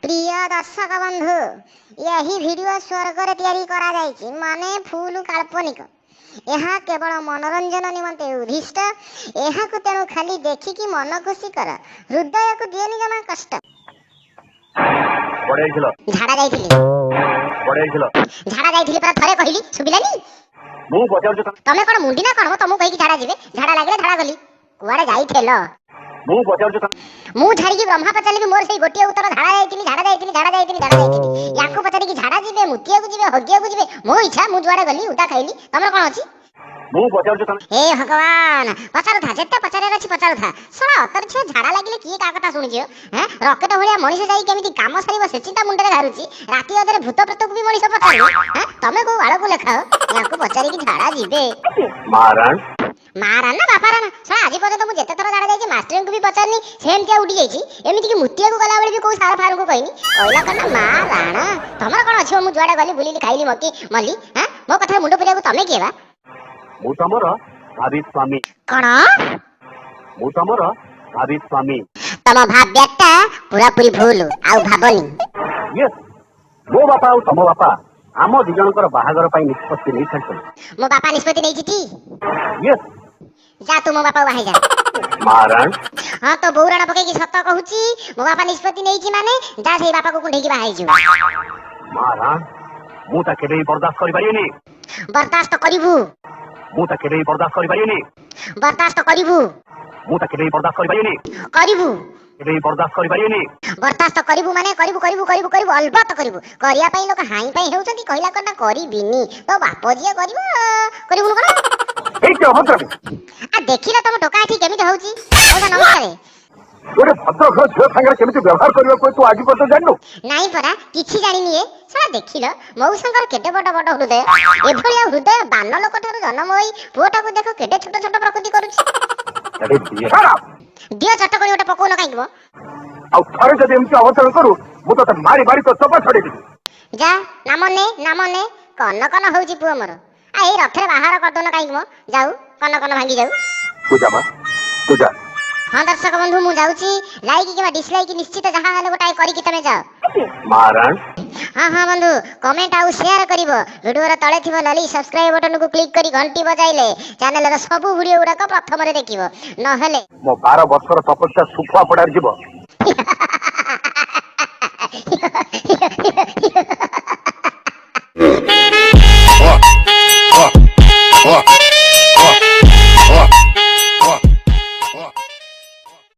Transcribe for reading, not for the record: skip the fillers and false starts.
प्रिय दर्शक बंधु यही वीडियो स्वर्ग रे तैयारी करा जायछि माने फुल काल्पनिक। यह केवल मनोरंजन निमंते उद्दिष्ट। यह को तेणु खाली देखिकी मन खुशी कर हृदय को दिएनि जमा कष्ट। झाड़ा जाइथिली पर थरे कहिली सुबिलानी मु पचाउछु तमे कोन मुंडी ना कोन तमु कहि कि झाड़ा जिवे झाड़ा लागले झाड़ा गली कुआडे जाइथेलो मु पचाउछु मु झाड़ी की ब्रह्मा पचाली मोर सेई गोटिया उत्तर झाड़ा जाइथिली याको पचाली कि झाड़ा जिवे मुतिया को जिवे हगिया को जिवे मो इच्छा मु जुआडे गली उता खाइली तमर कोन अछि मु पचाउछु हे भगवान पचारु था जेते पचारे अछि पचारु था सळा अतर छे झाड़ा लागिले की का कथा सुनिजियो हैं रॉकेट भलिया मनीष जाई केमिति काम सरीबो से चिंता मुंडरे घारुची राती अदरे भूत प्रेत को भी मनीष पचारी हैं तमे को वाळ को लेखाओ याको पचारी कि झाड़ा जिवे मारण मारा ना बापा ना सळा आज पर्यंत मु जेते थरा झाड़ा जाई मास्टर को भी पचारनी सेम के उठी जाईची एमिति कि मुतिया को गला बेले भी को सारा फार को कहनी कहला कना माराणा तमर कोन अछि मु जुआडा गली बुलीली खाइली मकी मल्ली हैं मो कथा मुंड पुरिया को तमे केबा मु तमर भाभी स्वामी कोन मु तमर भाभी स्वामी तम भाव्यता पूरा पूरी भूल आउ भाबनी यस मो बापा और तम बापा आम दि जनकर बाहागर पई निष्पत्ति नै छाडछन मो बापा निष्पत्ति नै छिती यस जा तू मो बापा वाही जा मारण हां तो बौराणा पके की सत्य कहूची मो बापा निष्पत्ति नै छी माने जा सेई बापा को कुंढे की बाहाई छु मारण मु ता केबे बर्दाश्त करि परिनी बर्दाश्त करिबू मु ता केबे बर्दाश्त करि परिनी बर्दाश्त करिबू मु ता केबे बर्दाश्त करि परिनी करिबू केबे बर्दाश्त करि परिनी बर्दाश्त करिबू माने करिबू अलबत करिबू करिया पई लोक हाई पई हेउचंती कहला कना करिबिनी तो बाप जिया करिबू कोन ए के भद्र आ देखिला तम टोका एठी केमिति होउची ओदा नमस्कार ओरे भद्र घर झियो संगे केमिति व्यवहार करियो को तू आजि पतो जाननु नाही परा किछि जानिनी ए सारा देखिलो मौसंकर केते बड बड हृदय एभलिया हृदय बान लोक ठारू जन्म होई पुओटा को देखो केते छोट छोट प्रकृति करूची अरे बिहारा दियो चट करी ओटा पको न काइबो आ थरे जदि एमति अवतरण करू मु तो मारी मारी तो चपा छडे दिबी जा नामने कन कन होउची पुओ मोर आ ए रथरे बाहर कर दो न काइबो जाऊ कन भांगी जाऊ पूजा हां दर्शक बंधु मु जाउची लाइक किबा डिसलाइक निश्चित जहां हले गोटाय करी कि तमे जाओ मारण हां बंधु कमेंट आउ शेयर करिवो वीडियो रे तळे थिबो लाली सब्सक्राइब बटन को क्लिक करी घंटी बजाइले चैनल रे सब वीडियो उडा को प्रथम रे देखिवो न हले मो 12 वर्षर तपस्या सुफा पडार जीवो